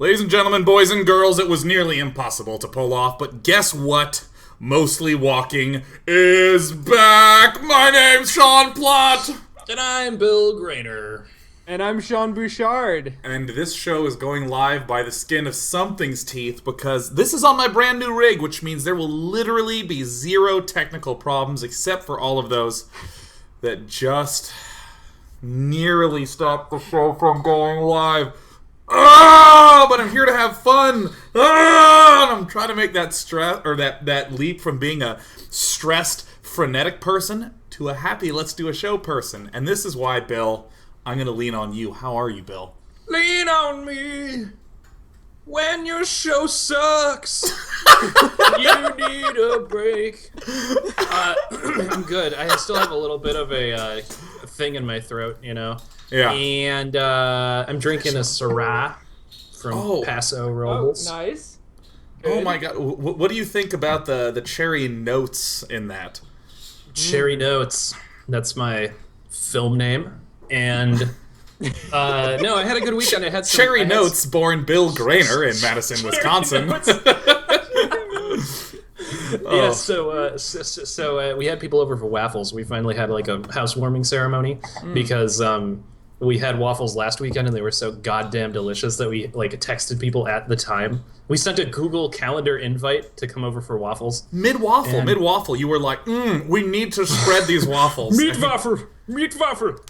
Ladies and gentlemen, boys and girls, it was nearly impossible to pull off, but guess what? Mostly Walking is back! My name's Sean Plott! And I'm Bill Grainer. And I'm Sean Bouchard. And this show is going live by the skin of something's teeth because this is on my brand new rig, which means there will literally be zero technical problems except for all of those that just nearly stopped the show from going live. But I'm here to have fun. And I'm trying to make that that leap from being a stressed, frenetic person to a happy, let's do a show person. And this is why, Bill, I'm going to lean on you. How are you, Bill? Lean on me when your show sucks. You need a break. I'm good. I still have a little bit of a thing in my throat, you know. Yeah. And I'm drinking a Syrah from Paso Robles. Oh, nice. Good. Oh my God. What do you think about the cherry notes in that? Cherry Notes. That's my film name. And no, I had a good weekend. I had some Cherry Notes, born Bill Grainer in Madison, Wisconsin. Yeah, so we had people over for waffles. We finally had like a housewarming ceremony because we had waffles last weekend and they were so goddamn delicious that we like texted people at the time. We sent a Google Calendar invite to come over for waffles. Mid-waffle, you were like, we need to spread these waffles. Meat waffle.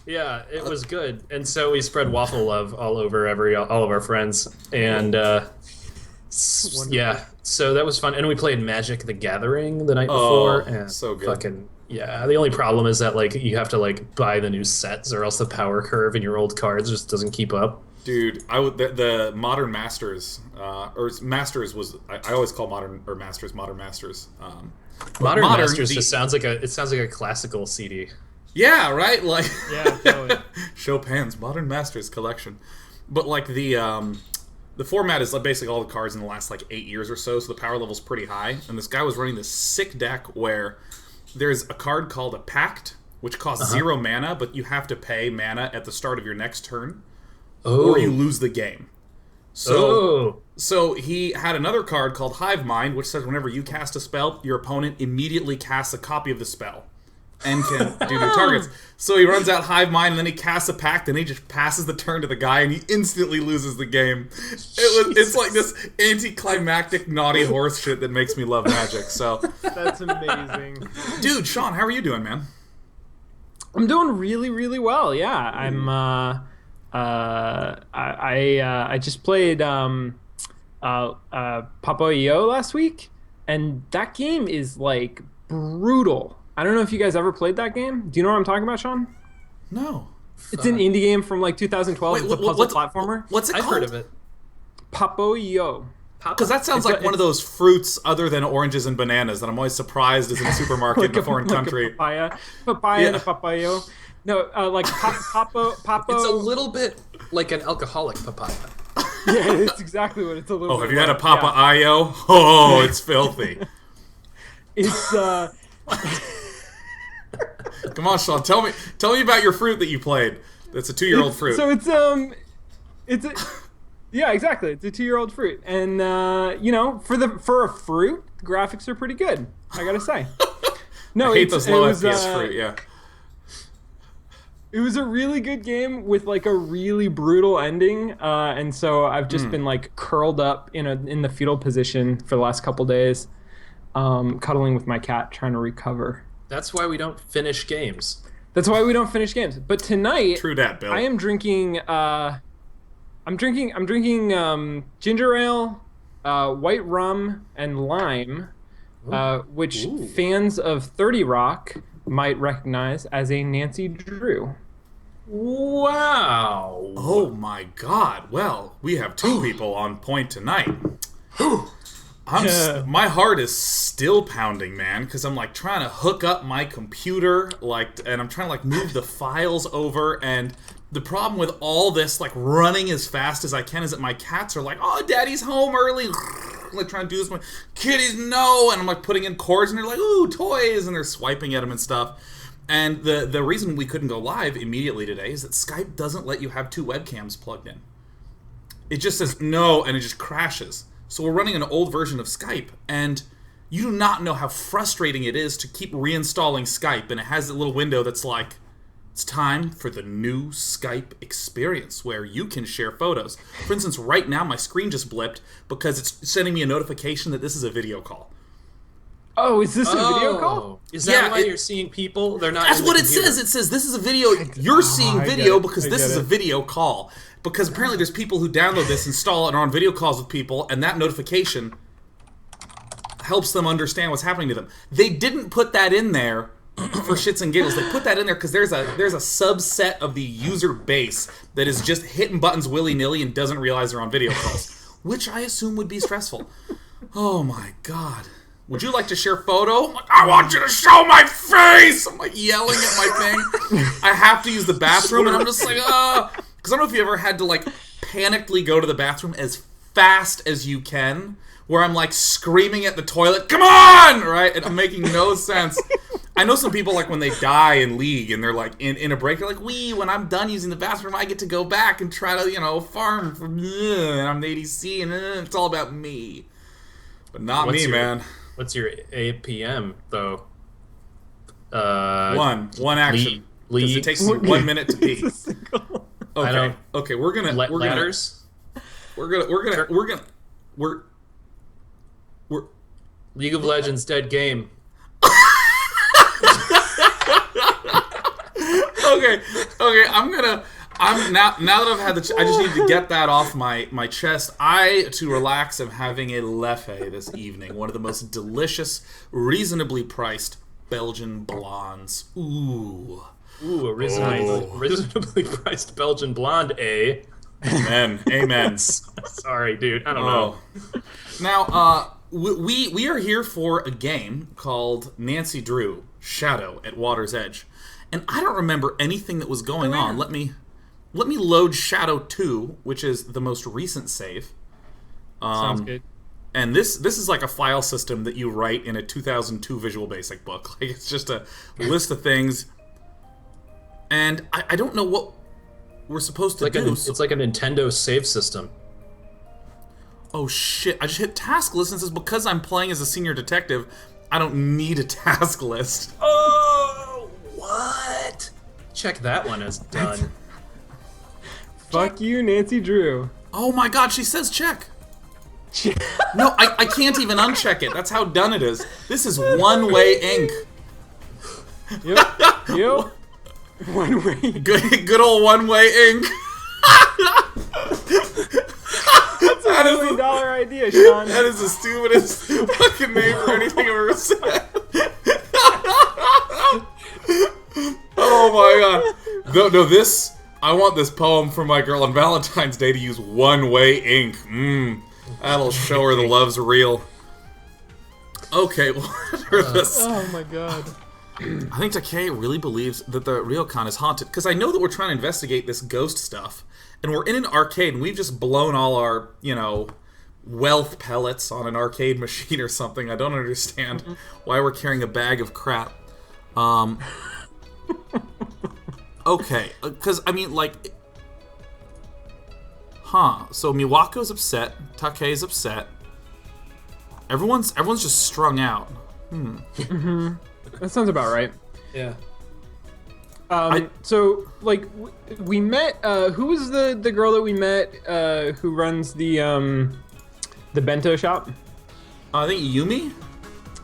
Yeah, it was good. And so we spread waffle love all over all of our friends. And yeah, so that was fun. And we played Magic the Gathering the night before. And so good. Yeah, the only problem is that like you have to like buy the new sets or else the power curve in your old cards just doesn't keep up. Dude, the Modern Masters, or Masters was, I always call Modern Masters. Modern Masters just sounds like a classical CD. Yeah, right? Like Yeah, totally. Chopin's Modern Masters collection. But like the format is like basically all the cards in the last like 8 years or so the power level's pretty high. And this guy was running this sick deck where there's a card called a Pact, which costs 0 mana, but you have to pay mana at the start of your next turn. Or you lose the game. So he had another card called Hive Mind, which says whenever you cast a spell, your opponent immediately casts a copy of the spell and can do their targets. So he runs out Hive Mind, and then he casts a Pact, and he just passes the turn to the guy, and he instantly loses the game. It's like this anticlimactic naughty horse shit that makes me love Magic. So That's amazing. dude, Sean, how are you doing, man? I'm doing really, really well. Yeah, I'm. I just played Papo.io last week, and that game is like brutal. I don't know if you guys ever played that game. Do you know what I'm talking about, Sean? No. It's an indie game from like 2012. It's a puzzle platformer. What's it called? I've heard of it. Papo.io. Because that sounds like one of those fruits other than oranges and bananas that I'm always surprised is in a supermarket in a foreign country. Papaya and a papaya. No, like Papo. It's a little bit like an alcoholic papaya. Yeah, it's exactly what it's a little bit. Oh, have you had a like, Papa-io? Oh, it's filthy. It's Come on, Sean. Tell me about your fruit that you played. That's a 2-year-old fruit. So yeah, exactly. It's a 2-year-old fruit, and for a fruit, the graphics are pretty good. I gotta say. No, I hate those low FPS fruit. Yeah. It was a really good game with like a really brutal ending, and so I've just been like curled up in the fetal position for the last couple days, cuddling with my cat, trying to recover. That's why we don't finish games. But tonight, True that, Bill. I am drinking. I'm drinking ginger ale, white rum, and lime, which fans of 30 Rock might recognize as a Nancy Drew. Wow. Oh my God. Well, we have 2 people on point tonight. My heart is still pounding, man, because I'm like trying to hook up my computer, and I'm trying to like move the files over, and the problem with all this like running as fast as I can is that my cats are like, "Oh, Daddy's home early," like trying to do this. My kitties no, and I'm like putting in cords, and they're like, "Ooh, toys," and they're swiping at them and stuff. And the reason we couldn't go live immediately today is that Skype doesn't let you have 2 webcams plugged in. it just says no, and it just crashes. So we're running an old version of Skype, and you do not know how frustrating it is to keep reinstalling Skype, and it has a little window that's like, it's time for the new Skype experience where you can share photos. For instance, right now my screen just blipped because it's sending me a notification that this is a video call. Oh, is this a video call? Is that why you're seeing people? They're not. That's what it says. It says this is a video. You're seeing video because this is a video call. Because apparently there's people who download this, install it, and are on video calls with people, and that notification helps them understand what's happening to them. They didn't put that in there for shits and giggles. They put that in there because there's a subset of the user base that is just hitting buttons willy-nilly and doesn't realize they're on video calls, which I assume would be stressful. Oh my god. Would you like to share photo? I'm like, I want you to show my face! I'm like yelling at my thing. I have to use the bathroom, and I'm just like, because I don't know if you ever had to like panically go to the bathroom as fast as you can, where I'm like screaming at the toilet, come on! Right? And I'm making no sense. I know some people, like, when they die in League and they're, like, in a break, they're like, when I'm done using the bathroom, I get to go back and try to, farm from, and I'm the ADC, and it's all about me. But not me, man. What's your APM, though? One action. Because it takes 1 minute to pee. Okay, we're gonna... Ladders? We're League of Legends dead game. Okay, I'm now that I've had I just need to get that off my chest. To relax, am having a Leffe this evening. One of the most delicious, reasonably priced Belgian blondes. Ooh, a reasonably priced Belgian blonde, eh? Amen. Sorry, dude, I don't know. Now, we are here for a game called Nancy Drew Shadow at Water's Edge. And I don't remember anything that was going on. Let me load Shadow 2, which is the most recent save. Sounds good. And this is like a file system that you write in a 2002 Visual Basic book. Like, it's just a list of things. And I don't know what we're supposed to do. It's like a Nintendo save system. Oh shit, I just hit task list and it says because I'm playing as a senior detective, I don't need a task list. Oh, what? Check that one as done. Fuck you, Nancy Drew. Oh my god, she says check. No, I can't even uncheck it. That's how done it is. This is one-way ink. Yep. One way. Good old one-way ink. That's a $1 million idea, Sean. That is the stupidest fucking name for anything I've ever said. Oh my god. No, this... I want this poem from my girl on Valentine's Day to use one-way ink. That'll show her the love's real. Okay, what are this? Oh my god. I think Takei really believes that the Ryokan is haunted, because I know that we're trying to investigate this ghost stuff, and we're in an arcade, and we've just blown all our, wealth pellets on an arcade machine or something. I don't understand why we're carrying a bag of crap. Okay, because, so Miwako's upset, Takei's upset. Everyone's just strung out. That sounds about right. Yeah. We met, who was the girl that we met, who runs the bento shop? I think Yumi?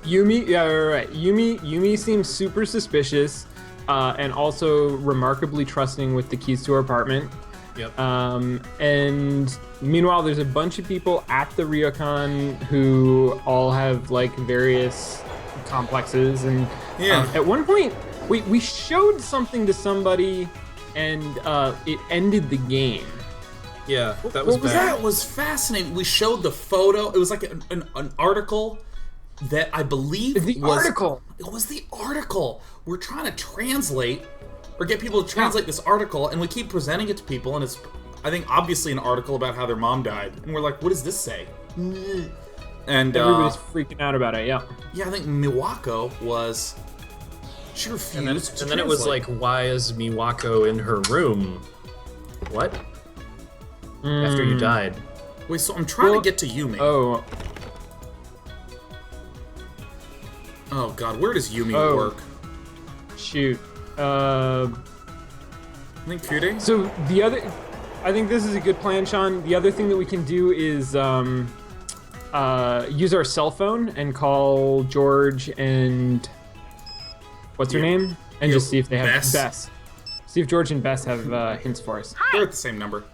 Yumi, yeah, right. Yumi seems super suspicious, and also remarkably trusting with the keys to her apartment. Yep. And meanwhile, there's a bunch of people at the Ryokan who all have various complexes, and at one point we showed something to somebody, and it ended the game. Yeah, that was bad. That was fascinating. We showed the photo. It was like an article that I believe article. It was the article. We're trying to translate or get people to translate this article, and we keep presenting it to people, and it's, I think, obviously an article about how their mom died, and we're like, what does this say? And everybody's freaking out about it. Yeah, I think Miwako was... She refused and then it was like, why is Miwako in her room? What? After you died. Wait, so I'm trying to get to Yumi. Oh. Oh god, where does Yumi work? Shoot. I think Kyurei? So the other... I think this is a good plan, Sean. The other thing that we can do is use our cell phone and call George and... What's her name? And just see if they have... Bess. See if George and Bess have hints for us. They're at the same number.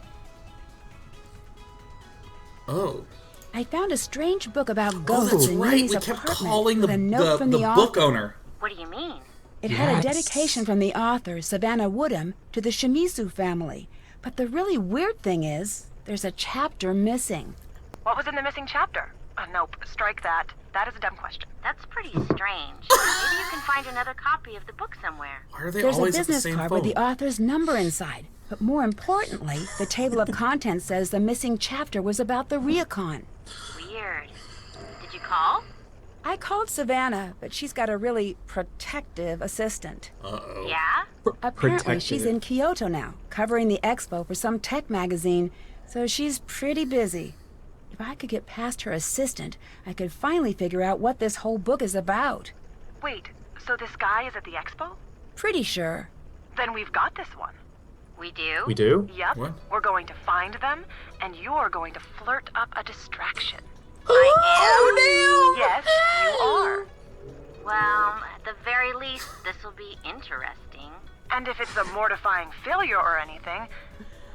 Oh. I found a strange book about ghosts that's in right. Yumi's We kept apartment calling with a note from the book author. owner. What do you mean? It had a dedication from the author, Savannah Woodham, to the Shimizu family. But the really weird thing is, there's a chapter missing. What was in the missing chapter? Nope, strike that. That is a dumb question. That's pretty strange. Maybe you can find another copy of the book somewhere. Why are they There's a always at the business same card phone? with the author's number inside. But more importantly, the table of contents says the missing chapter was about the Ryokan. Weird. Did you call? I called Savannah, but she's got a really protective assistant. Uh-oh. Yeah? Apparently, she's in Kyoto now, covering the expo for some tech magazine, so she's pretty busy. If I could get past her assistant, I could finally figure out what this whole book is about. Wait, so this guy is at the expo? Pretty sure. Then we've got this one. We do? We do? Yep. What? We're going to find them, and you're going to flirt up a distraction. I Yes, you are. am? Well, at the very least, this will be interesting. And if it's a mortifying failure or anything,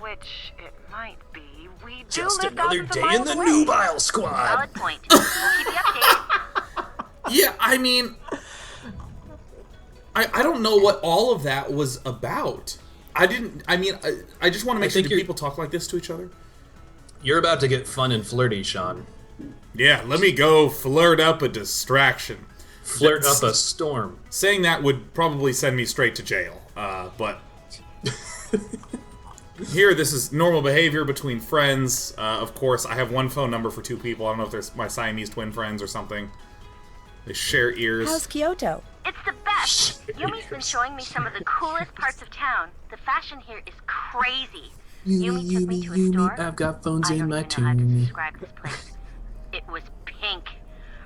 which it might be, we do Just live another thousands of day in miles the away. Nubile Squad. Valid point. We'll keep you updated. Yeah, I mean... I don't know what all of that was about. I just want to make sure that people talk like this to each other. You're about to get fun and flirty, Sean. Yeah, let me go flirt up a distraction. Flirt up a storm. Saying that would probably send me straight to jail, but... Here, this is normal behavior between friends. Of course, I have one phone number for two people. I don't know if they're my Siamese twin friends or something. They share ears. How's Kyoto? It's the best. Yumi's been showing me some of the coolest parts of town. The fashion here is crazy. Yumi took me to a store. I've got phones I in don't my even know how to tune. describe this place. It was pink.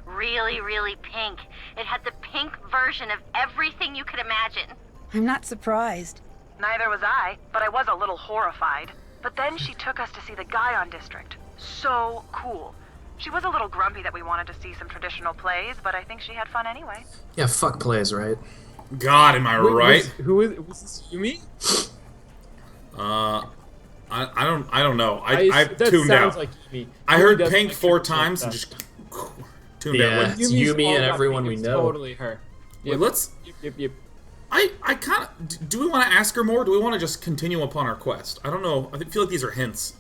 Really, really pink. It had the pink version of everything you could imagine. I'm not surprised. Neither was I, but I was a little horrified. But then she took us to see the Guion district. So cool. She was a little grumpy that we wanted to see some traditional plays, but I think she had fun anyway. Yeah, fuck plays, right? God, am I right? Was this Yumi? I don't know. I that tuned sounds out. like Yumi. I Yumi heard does pink like 4 her times stuff. and just tuned Yeah. out. It's Yumi's Yumi all and about everyone pink. we It's know. Totally her. Wait, let's... Yep. I kind of... Do we want to ask her more? Or do we want to just continue upon our quest? I don't know. I feel like these are hints.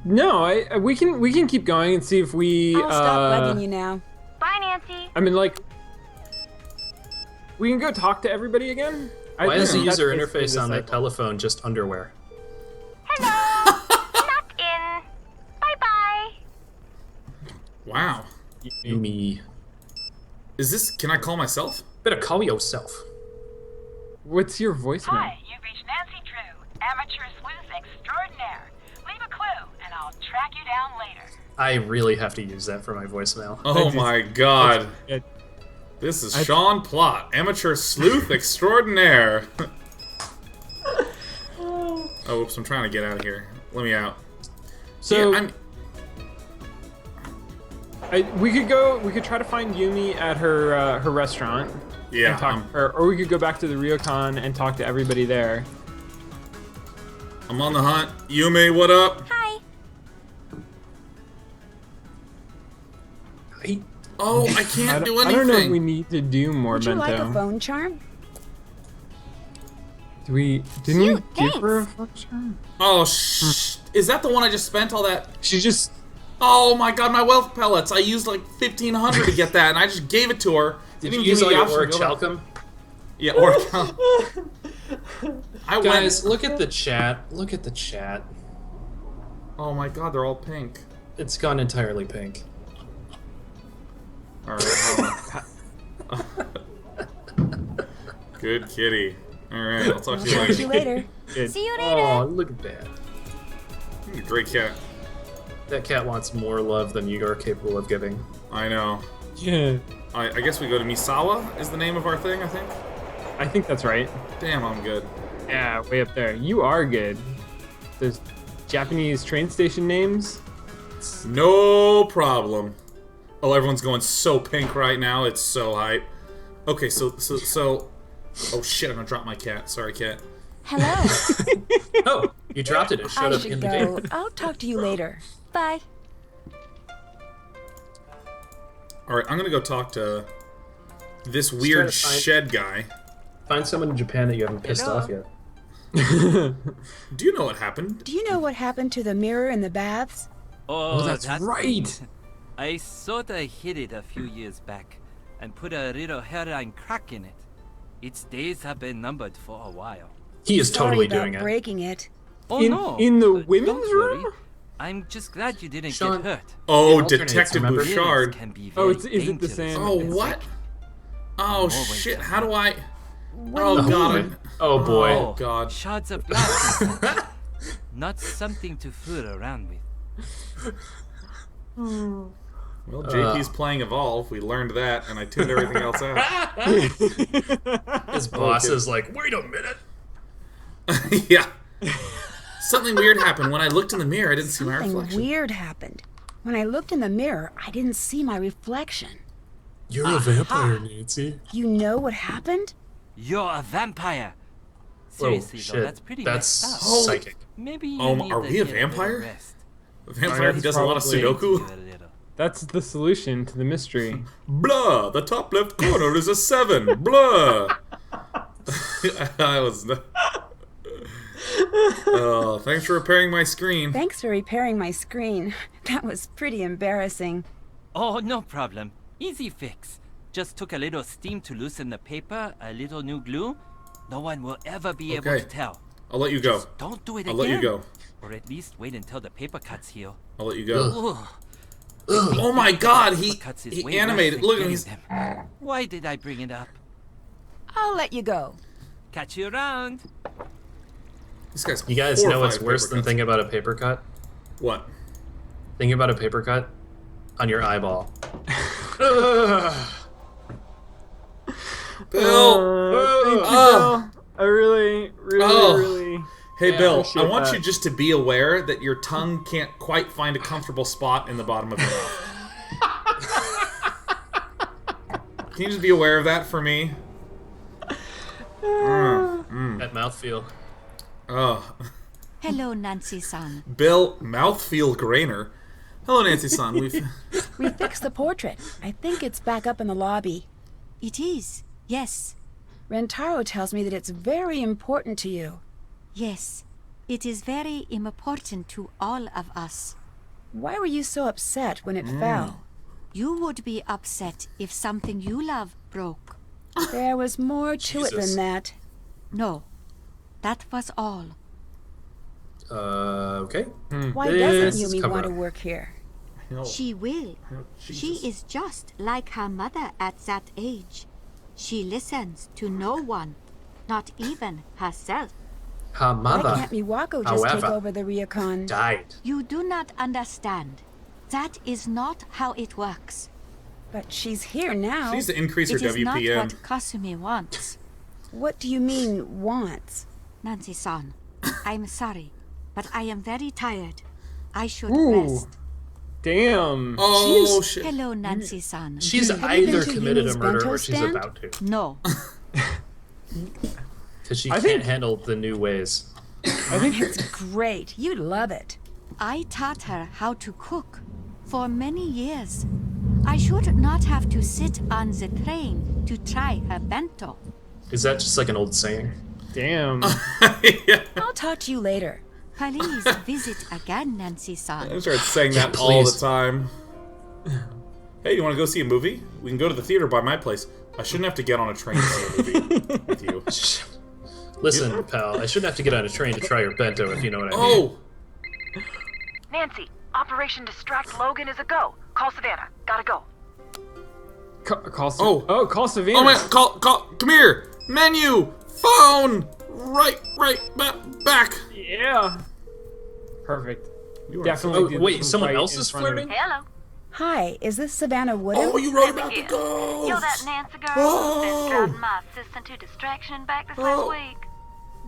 No, we can keep going and see if we. I'll stop bugging you now. Bye, Nancy. I mean, like, we can go talk to everybody again. Why is the think user that's basically interface the on that cycle. telephone just underwear? Hello. Not in. Bye-bye. Wow. Yumi. Is this... Can I call myself? Better call yourself. What's your voicemail? Hi, you've reached Nancy Drew, amateur sleuth extraordinaire. Leave a clue, and I'll track you down later. I really have to use that for my voicemail. Oh my god. It- This is Sean Plott, amateur sleuth extraordinaire. Oh, oops, I'm trying to get out of here. Let me out. So Yeah, we could try to find Yumi at her restaurant. Yeah, And talk to her, or we could go back to the Ryokan and talk to everybody there. I'm on the hunt. Yumi, what up? Hi. Oh, I can't do anything. I don't know if we need to do more, Would you Bento. like a phone charm? Didn't we give her a phone charm? Oh, is that the one I just spent all that? She just Oh my god, my wealth pellets. I used like 1,500 to get that, and I just gave it to her. Did Didn't you even use give all me your the option to go back. orichalcum? Yeah, or I Guys, went. look at the chat. Look at the chat. Oh my god, they're all pink. It's gone entirely pink. All right. Hold on. Good kitty. Alright, I'll talk to you Talk to you later. later. Good. See you later. Oh, look at that. You're a great cat. That cat wants more love than you are capable of giving. I know. Yeah. I guess we go to Misawa is the name of our thing, I think. I think that's right. Damn, I'm good. Yeah, way up there. You are good. There's Japanese train station names. No problem. Oh, everyone's going so pink right now. It's so hype. Okay, so. Oh shit! I'm gonna drop my cat. Sorry, cat. Hello. Oh, you dropped it. It showed I up should in the go. game. I'll talk to you later. Bye. All right, I'm gonna go talk to this try weird to find- shed guy. Find someone in Japan that you haven't pissed Hello? off yet. Do you know what happened? Do you know what happened to the mirror in the baths? Oh, that's that- right. I sorta hid it a few years back and put a little hairline crack in it. Its days have been numbered for a while. He is totally Sorry about doing it. breaking it. Oh In- no! in the Don't women's worry. room? I'm just glad you didn't Sean. get hurt. Oh, It alternates, Detective remember? Bouchard. Can be Oh, very is it the dangerous same? Oh, and what? sick. Oh Always shit! a How do I? What Oh do you god! mean? Oh boy. Oh god! Shards of glass. and such. Not something to fool around with. Well, JP's playing Evolve. We learned that, and I tuned everything else out. His boss is like, wait a minute. Yeah. Something weird happened when I looked in the mirror. I didn't see my Something reflection. weird happened. When I looked in the mirror, I didn't see my reflection. You're a vampire, Nancy. You know what happened? You're a vampire. Seriously shit. though, that's pretty That's messed up. psychic. Maybe you Oh, need are to we a get little vampire? rest. A vampire who does a lot of Probably. Sudoku. Give it a little. That's the solution to the mystery. Blah. The top left corner is a 7. Blah. I was. Oh, thanks for repairing my screen. Thanks for repairing my screen. That was pretty embarrassing. Oh, no problem. Easy fix. Just took a little steam to loosen the paper, a little new glue. No one will ever be able Okay. to tell. I'll let you go. Don't do it I'll again. let you go. Or at least wait until the paper cuts heal. I'll let you go. Ugh. Oh my god, he Cuts is way animated. worse than Look at him. getting He's. them. Why did I bring it up? I'll let you go. Catch you around. This guy's. You guys know what's horrified worse paper than cuts. thinking about a paper cut? What? Thinking about a paper cut on your eyeball. Bill. Thank you, Oh. Bill. I really, Oh. really. Hey, Bill. I appreciate want that. you just to be aware that your tongue can't quite find a comfortable spot in the bottom of your mouth. Can you just be aware of that for me? That mouthfeel. Oh. Hello, Nancy-san. Bill Mouthfeel Grainer. Hello, Nancy-san. We've. We fixed the portrait. I think it's back up in the lobby. It is, yes, Rentaro tells me that it's very important to you. yes. It is very important to all of us. Why were you so upset when it fell? You would be upset if something you love broke. There was more to it Jesus. than that. No, that was all. Okay. Why This doesn't is Yumi cover want to up. work here? No. She will. She Jesus. is just like her mother at that age. She listens to no one, not even herself. Her Why mother can't Miwako just take however, over the Ryokan? died. You do not understand. That is not how it works. But she's here now. She needs to increase her It is not WPM. what Kasumi wants. What do you mean, wants? Nancy-san, I'm sorry, but I am very tired. I should Ooh. rest. Damn. Oh, shit. Hello, Nancy-san. She's Have you either been to committed a Yumi's murder bento or she's stand? about to. No, Because she I can't think- handle the new ways. I think It's great. You'd love it. I taught her how to cook for many years. I should not have to sit on the train to try her bento. Is that just like an old saying? damn. Yeah. I'll talk to you later. Please visit again, I Nancy-san. started saying that Yeah, all the please. time. Hey, you want to go see a movie? We can go to the theater by my place. I shouldn't have to get on a train to see a movie with you. Listen, pal, I shouldn't have to get on a train to try your bento if you know what I mean. Oh! Nancy, Operation Distract Logan is a go. Call Savannah. Gotta go. Call Oh. call Savannah. Oh my! Come here! Menu! Phone! Right, back. Yeah. Perfect. You are Definitely. Oh, wait, someone else is flirting? Hello. Hi, is this Savannah Woodham? Oh, you wrote about the ghost! You're that Nancy girl who's been driving my assistant to distraction and back this last week.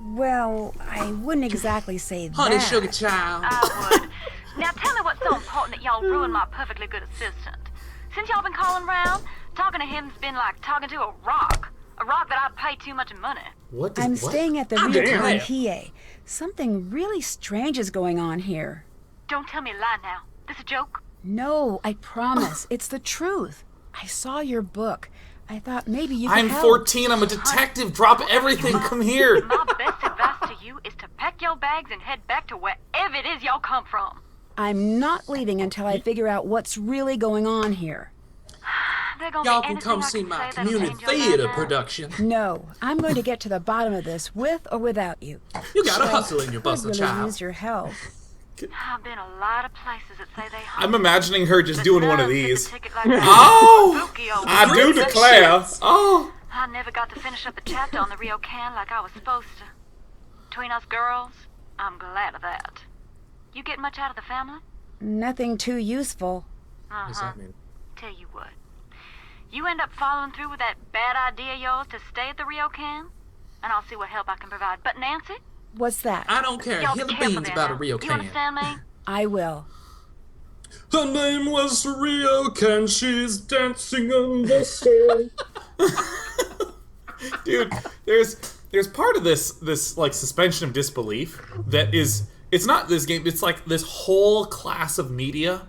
Well, I wouldn't exactly say Honey, that. sugar child. I would. Now tell me what's so important that y'all ruined my perfectly good assistant. Since y'all been calling round, talking to him's been like talking to a rock. A rock that I'd pay too much money. I'm staying at the Ryokan Hiei. Something really strange is going on here. Don't tell me a lie now. This a joke? No, I promise. It's the truth. I saw your book. I thought maybe you could I'm help. 14. I'm a detective. Drop everything. Come here. My best advice to you is to pack your bags and head back to wherever it is y'all come from. I'm not leaving until I figure out what's really going on here. Y'all can come see my community theater production. No, I'm going to get to the bottom of this with or without you. You gotta hustle in your I bustle, really child. use your help. I've been a lot of places that say they I'm imagining her just doing one of these. Oh! I do declare. Oh! I never got to finish up the chapter on the Ryokan like I was supposed to. Between us girls, I'm glad of that. You get much out of the family? Nothing too useful. What does that mean? Tell you what. You end up following through with that bad idea of yours to stay at the Ryokan, and I'll see what help I can provide. But Nancy? What's that? I don't care. Y'all Hear the be careful beans there about a now. Ryokan. You understand me? I will. Her name was Ryokan. She's dancing on the stage. Dude, there's part of this like suspension of disbelief that is, it's not this game, it's like this whole class of media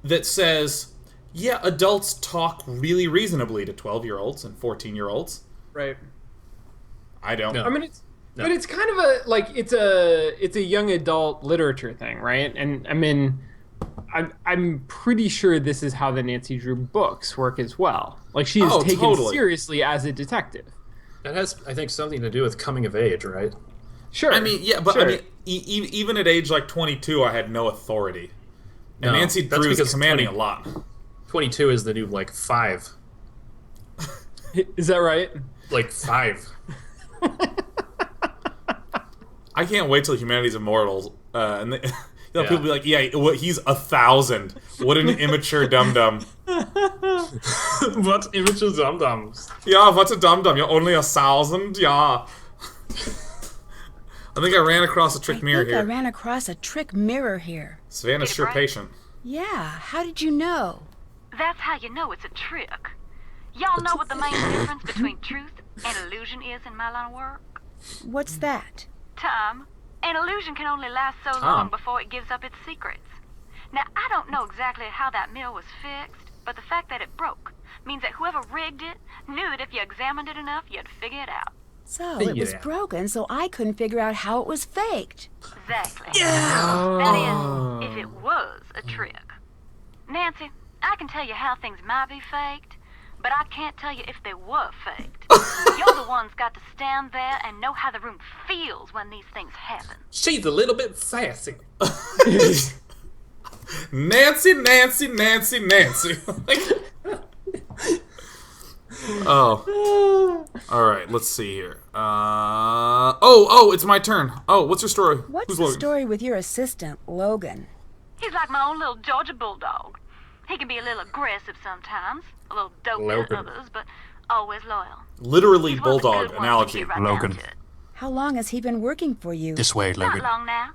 that says, yeah, adults talk really reasonably to 12-year-olds and 14-year-olds. Right. I don't. No. I mean, but it's kind of a like it's a young adult literature thing, right? And I mean, I'm pretty sure this is how the Nancy Drew books work as well. Like she is taken seriously as a detective. That has, I think, something to do with coming of age, right? Sure. I mean, yeah, but sure. I mean, even at age like 22, I had no authority. And No, Nancy that's Drew is because commanding a lot. 22 is the new, like, 5. Is that right? Like, 5. I can't wait till humanity's immortal. And they, people be like, yeah, he's 1,000. What an immature dum-dum. What immature dum-dums? Yeah, what's a dum-dum? You're only 1,000? Yeah. I think I ran across a trick mirror here. I ran across a trick mirror here. Savannah's sure patient. Yeah, how did you know? That's how you know it's a trick. Y'all know what the main difference between truth and illusion is in my line of work? What's that? Time. An illusion can only last so long before it gives up its secrets. Now, I don't know exactly how that mill was fixed, but the fact that it broke means that whoever rigged it knew that if you examined it enough, you'd figure it out. So, it was broken, so I couldn't figure out how it was faked. Exactly. Yeah! That is, if it was a trick. Nancy, I can tell you how things might be faked, but I can't tell you if they were faked. You're the ones got to stand there and know how the room feels when these things happen. She's a little bit sassy. Nancy. Oh. Alright, let's see here. It's my turn. Oh, what's your story? What's the story with your assistant, Logan? He's like my own little Georgia Bulldog. He can be a little aggressive sometimes, a little dopey at others, but always loyal. Literally bulldog analogy. Logan. How long has he been working for you? This way, Logan. Not long now.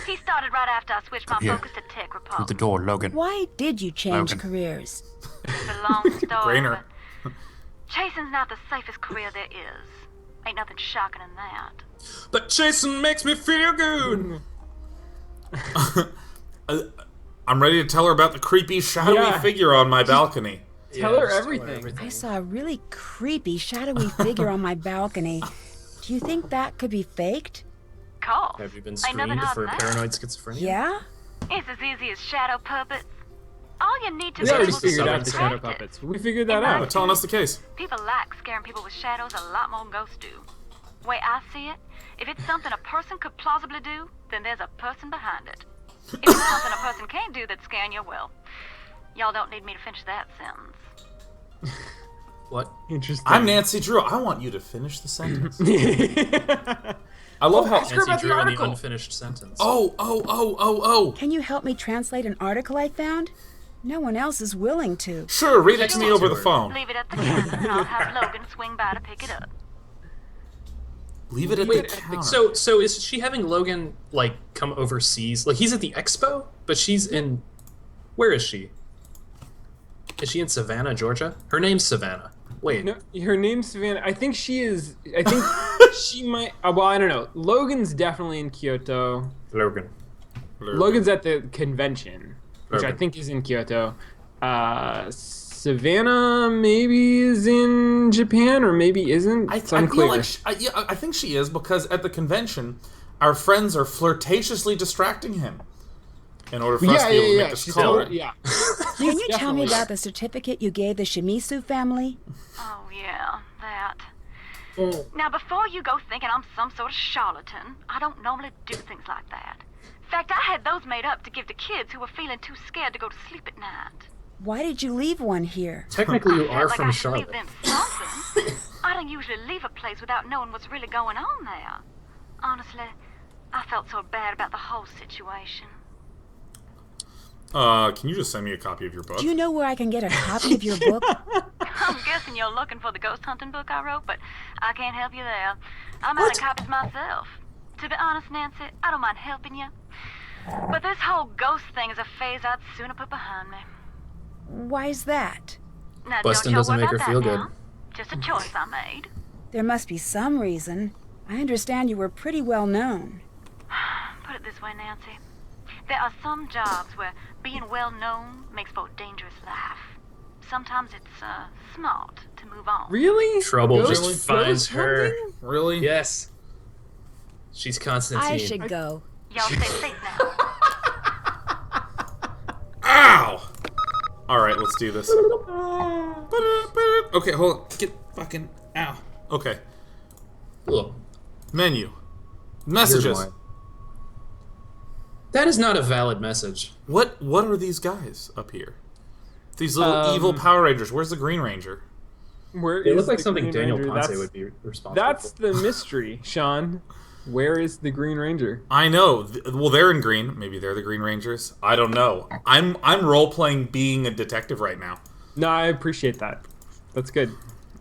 He started right after I switched my focus to tech Through reports. the door, Logan. Why did you change Logan. careers? It's a long story, Brainer. but chasing's not the safest career there is. Ain't nothing shocking in that. But chasing makes me feel good. I'm ready to tell her about the creepy, shadowy figure on my balcony. Tell her everything. I saw a really creepy, shadowy figure on my balcony. Do you think that could be faked? Cool. Have you been Ain't nothing screened hard for in that. paranoid schizophrenia? Yeah? It's as easy as shadow puppets. All you need to We be already able to figured do out is the shadow practice. puppets. We figured that They're out. telling us the case. People like scaring people with shadows a lot more than ghosts do. Way I see it, if it's something a person could plausibly do, then there's a person behind it. If it's something a person can't do that's scaring you, well, y'all don't need me to finish that sentence. What? Interesting. I'm Nancy Drew. I want you to finish the sentence. I love how Nancy Drew in the unfinished sentence. Oh. Can you help me translate an article I found? No one else is willing to. Sure, read it to me over the phone. Leave it at the counter, and I'll have Logan swing by to pick it up. Leave it at the counter. So is she having Logan, like, come overseas? Like, he's at the expo, but she's in... Where is she? Is she in Savannah, Georgia? Her name's Savannah. Wait. No, her name's Savannah. I think she is. I think she might. Well, I don't know. Logan's definitely in Kyoto. Logan's at the convention, which I think is in Kyoto. Savannah maybe is in Japan, or maybe isn't. It's unclear. I think she is, because at the convention, our friends are flirtatiously distracting him in order for us to be able to make this call. Yeah. Can you tell me about the certificate you gave the Shimizu family? Oh, yeah, that. Now, before you go thinking I'm some sort of charlatan, I don't normally do things like that. In fact, I had those made up to give to kids who were feeling too scared to go to sleep at night. Why did you leave one here? Technically, you are from I Charlotte. Leave them something. I don't usually leave a place without knowing what's really going on there. Honestly, I felt so bad about the whole situation. Can you just send me a copy of your book? Do you know where I can get a copy of your book? I'm guessing you're looking for the ghost hunting book I wrote, but I can't help you there. I'm out of copies myself. To be honest, Nancy, I don't mind helping you. But this whole ghost thing is a phase I'd sooner put behind me. Why's that? Now, Bustin' don't doesn't worry make her about feel that good. now. Just a choice I made. There must be some reason. I understand you were pretty well known. Put it this way, Nancy. There are some jobs where being well known makes for a dangerous life. Sometimes it's smart to move on. Really? Trouble Ghost just finds her. hunting? Really? Yes. She's Constantine. I should go. Y'all stay safe now. Ow! Alright, let's do this. Okay, hold on. Get fucking... Ow. Okay. Look, Menu. Messages. here's mine. That is not a valid message. What are these guys up here? These little evil Power Rangers. Where's the Green Ranger? Where It is looks like the something Green Daniel Ranger? Ponce would be responsible That's for. the mystery, Sean. Where is the Green Ranger? I know. Well, they're in green. Maybe they're the Green Rangers. I don't know. I'm role-playing being a detective right now. No, I appreciate that. That's good.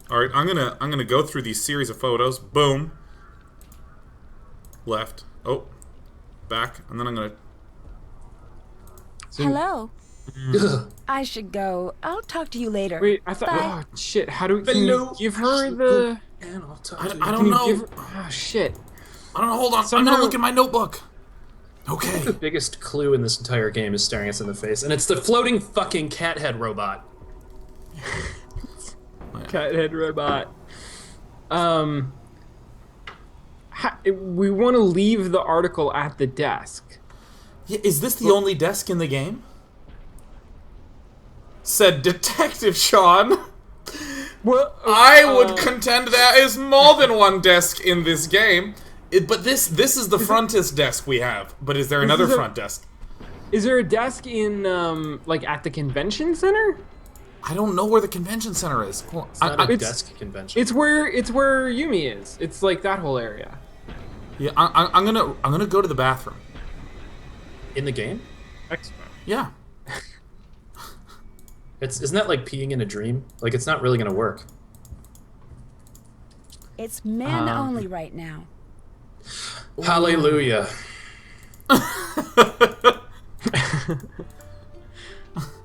All right, I'm gonna go through these series of photos. Boom. Left. Oh. Back. And then I'm gonna... Hello. I should go. I'll talk to you later. Wait, I thought. Bye. Oh shit! How do can you give her the? And I'll talk I to you. don't Can you know. give her, oh shit! I don't know. Hold on. I'm Somehow- gonna look at my notebook. Okay. The biggest clue in this entire game is staring us in the face, and it's the floating fucking cat head robot. Cathead robot. We want to leave the article at the desk. Yeah, is this the only desk in the game? Said Detective Sean. Well, I would contend there is more than one desk in this game. But this is the frontest desk we have. But is there another front desk? Is there a desk in like at the convention center? I don't know where the convention center is. Hold on. It's not a it's- desk convention. It's where Yumi is. It's like that whole area. Yeah, I'm gonna go to the bathroom. In the game? Expo. Yeah. Isn't that like peeing in a dream? Like, it's not really gonna work. It's men only right now. Hallelujah. They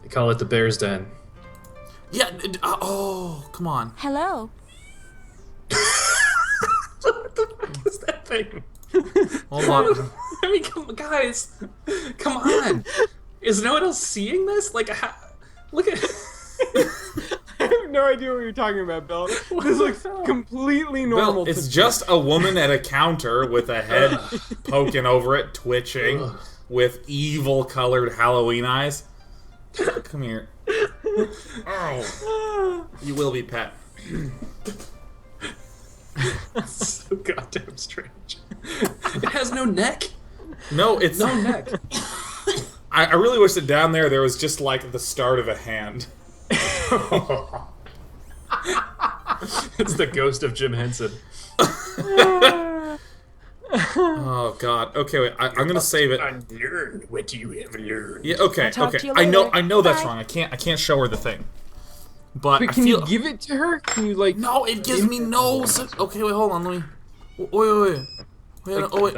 call it the Bear's Den. Yeah. Oh, come on. Hello. What the fuck is that thing? Hold on. I mean, guys, come on. Is no one else seeing this? Like, look at. I have no idea what you're talking about, Bill. This looks completely normal. Well, it's to just a woman at a counter with a head poking over it, twitching, with evil-colored Halloween eyes. Come here. Oh. You will be pet. So goddamn strange. It has no neck. No, it's No neck. I really wish that down there was just like the start of a hand. It's the ghost of Jim Henson. Oh God. Okay, wait. I'm gonna save it. Unlearn what you have learned. Yeah. Okay. I'll talk Okay. to you I know. later. I know that's Bye. wrong. I can't show her the thing. But Wait, I can feel. you give it to her? Can you like? No, it gives me no. Okay, wait. Hold on. Let me. Wait. Wait.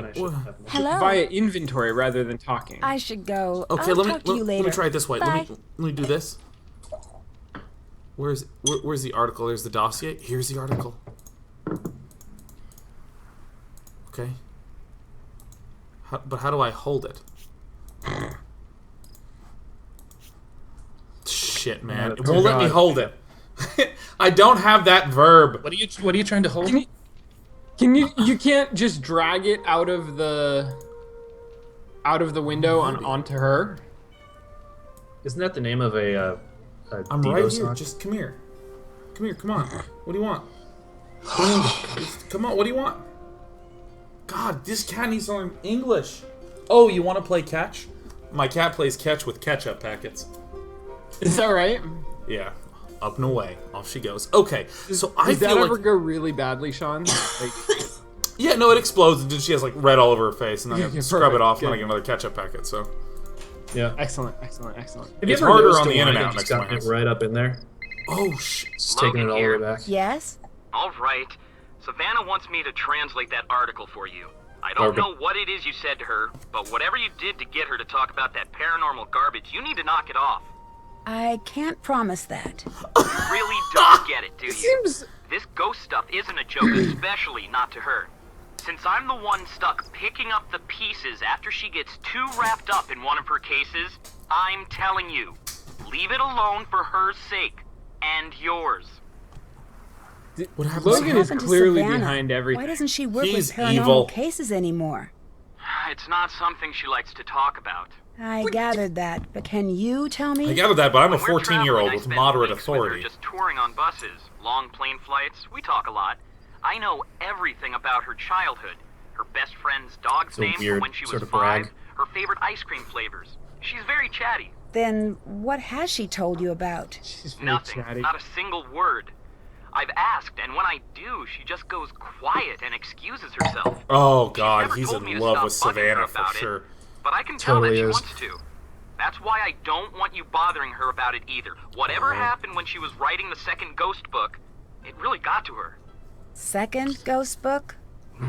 Hello. Via inventory rather than talking. I should go. Okay, I'll let talk to you me later. try it this way. Bye. Let me do this. Where's the article? There's the dossier. Here's the article. Okay. But how do I hold it? Shit, man. It won't let me hold it. I don't have that verb. What are you trying to hold? You can't just drag it out of the window onto her? Isn't that the name of a I'm Devo right here. song? Just come here. Come on. What do you want? Come on. What do you want? God, this cat needs to learn English. Oh, you want to play catch? My cat plays catch with ketchup packets. Is that right? Yeah. Up and away. Off she goes. Okay, so I Does feel that like... ever go really badly, Sean? Like, Yeah, no, it explodes, and then she has, like, red all over her face, and then I Okay, scrub perfect. it off, and then I Good. get another ketchup packet, so... Yeah. excellent. Have It's you ever harder noticed on a the wine internet that next just to my got it house. right up in there? Oh, shit. Just taking it all the way back. Yes? All right. Savannah wants me to translate that article for you. I don't Okay. know what it is you said to her, but whatever you did to get her to talk about that paranormal garbage, you need to knock it off. I can't promise that. You really don't get it, do you? seems... This ghost stuff isn't a joke, especially not to her. Since I'm the one stuck picking up the pieces after she gets too wrapped up in one of her cases, I'm telling you, leave it alone for her sake. And yours. What happened Logan to is Happened to clearly Savannah? behind everything. Why doesn't she work He's with paranormal evil. cases anymore? It's not something she likes to talk about. I gathered that, but can you tell me? I gathered that, but I'm a When we're 14-year-old traveling, I with spend moderate weeks with her authority. just touring on buses, long plane flights. We talk a lot. I know everything about her childhood. Her best friend's dog's It's a name from weird when she was sort of 5. brag. Her favorite ice cream flavors. She's very chatty. Then what has she told you about? She's very Nothing. chatty. Not a single word. I've asked, and when I do, she just goes quiet and excuses herself. Oh, God, never he's told me in to love stop with bugging her Savannah for about it. sure. But I can tell that Totally she is. wants to. That's why I don't want you bothering her about it either. Whatever happened when she was writing the second ghost book, it really got to her. Second ghost book?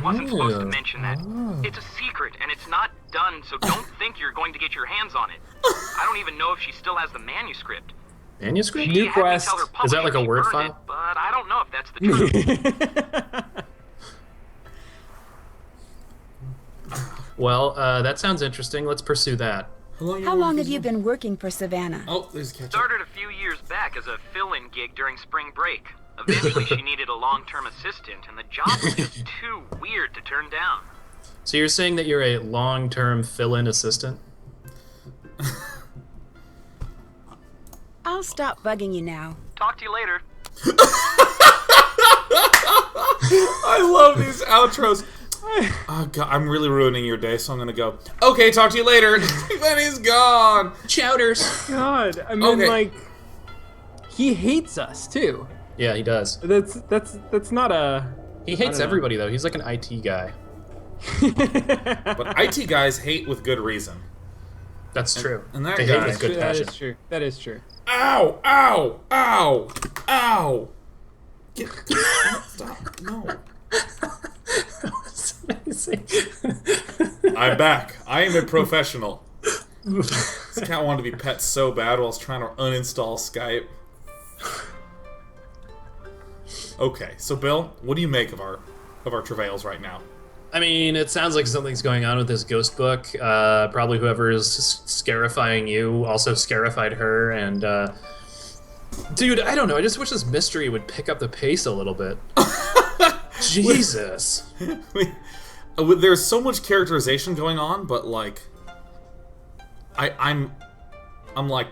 Wasn't supposed to Oh. mention that. It's a secret, and it's not done, so don't think you're going to get your hands on it. I don't even know if she still has the manuscript. Manuscript? She had me quest. tell her Is that like publisher a she Word burned file? it, but I don't know if that's the truth. Well, that sounds interesting. Let's pursue that. How long have you been working for Savannah? Oh, there's ketchup. Started a few years back as a fill-in gig during spring break. Eventually, she needed a long-term assistant, and the job was just too weird to turn down. So you're saying that you're a long-term fill-in assistant? I'll stop bugging you now. Talk to you later. I love these outros. Oh, God, I'm really ruining your day, so I'm gonna go. Okay, talk to you later. Then he's gone. Chowders! God, I mean, Okay. like, he hates us too. Yeah, he does. That's not a. He hates don't know. everybody, though. He's like an IT guy. But IT guys hate with good reason. That's true. and that they guy- hate with good That passion. is true. That is true. Ow! Ow! Ow! Ow! Get, stop! No. I'm back. I am a professional. This cat wanted to be pet so bad while I was trying to uninstall Skype. Okay, so Bill, what do you make of our travails right now? I mean, it sounds like something's going on with this ghost book. Probably whoever is scarifying you also scarified her, and dude, I don't know. I just wish this mystery would pick up the pace a little bit. Jesus. There's so much characterization going on, but like, I'm like,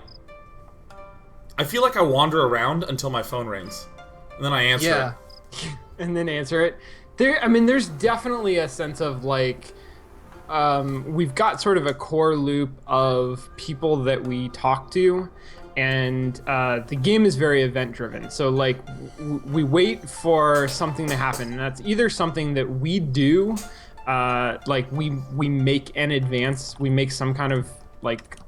I feel like I wander around until my phone rings, and then I answer. Yeah. And then answer it. There's definitely a sense of like, we've got sort of a core loop of people that we talk to, and the game is very event driven. So like we wait for something to happen, and that's either something that we do, like we make an advance, we make some kind of like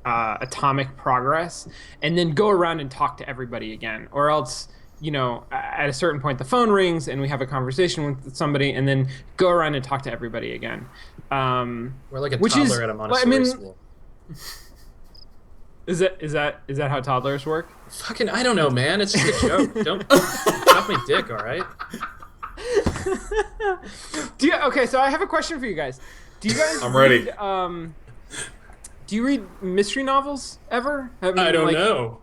atomic progress, and then go around and talk to everybody again, or else, you know, at a certain point the phone rings and we have a conversation with somebody, and then go around and talk to everybody again. We're like a toddler at a Montessori school. Is that how toddlers work? Fucking, I don't know, man. It's just a joke. Don't drop my dick, all right? Okay, so I have a question for you guys. Do you guys? I'm ready. Do you read mystery novels ever? I don't know.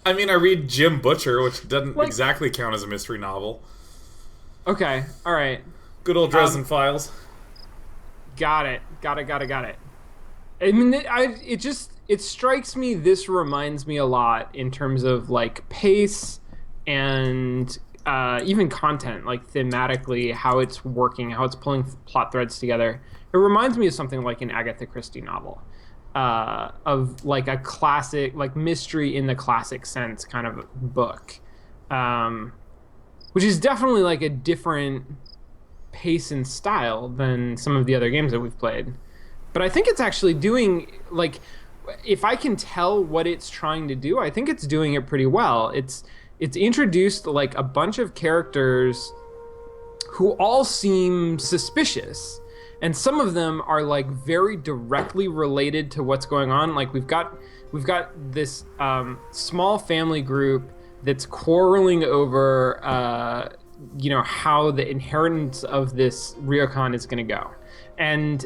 I mean, I read Jim Butcher, which doesn't exactly count as a mystery novel. Okay, all right. Good old Dresden Files. Got it. I mean, it strikes me, this reminds me a lot in terms of like pace and even content, like thematically, how it's working, how it's pulling plot threads together. It reminds me of something like an Agatha Christie novel, of like a classic, like mystery in the classic sense kind of book, which is definitely like a different pace and style than some of the other games that we've played. But I think it's actually doing, like, if I can tell what it's trying to do, I think it's doing it pretty well. It's introduced like a bunch of characters who all seem suspicious, and some of them are like very directly related to what's going on. Like we've got this small family group that's quarreling over you know, how the inheritance of this Ryokan is going to go. And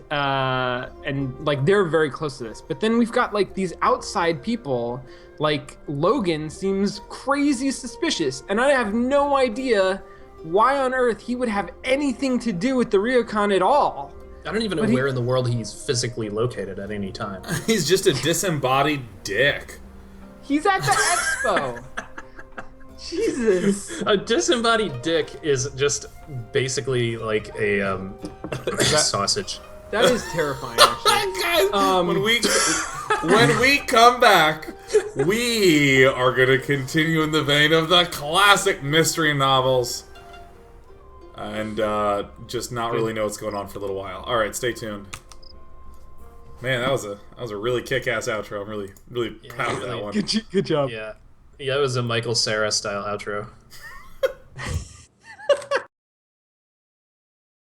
like they're very close to this. But then we've got like these outside people, like Logan seems crazy suspicious, and I have no idea why on earth he would have anything to do with the Ryokan at all. I don't even know where in the world he's physically located at any time. He's just a disembodied dick. He's at the expo. Jesus. A disembodied dick is just basically like a sausage. That is terrifying, actually. Guys, when we come back, we are going to continue in the vein of the classic mystery novels, and just not really know what's going on for a little while. All right, stay tuned. Man, that was a really kick-ass outro. I'm really proud of that one. Good job. Yeah, that was a Michael Cera style outro.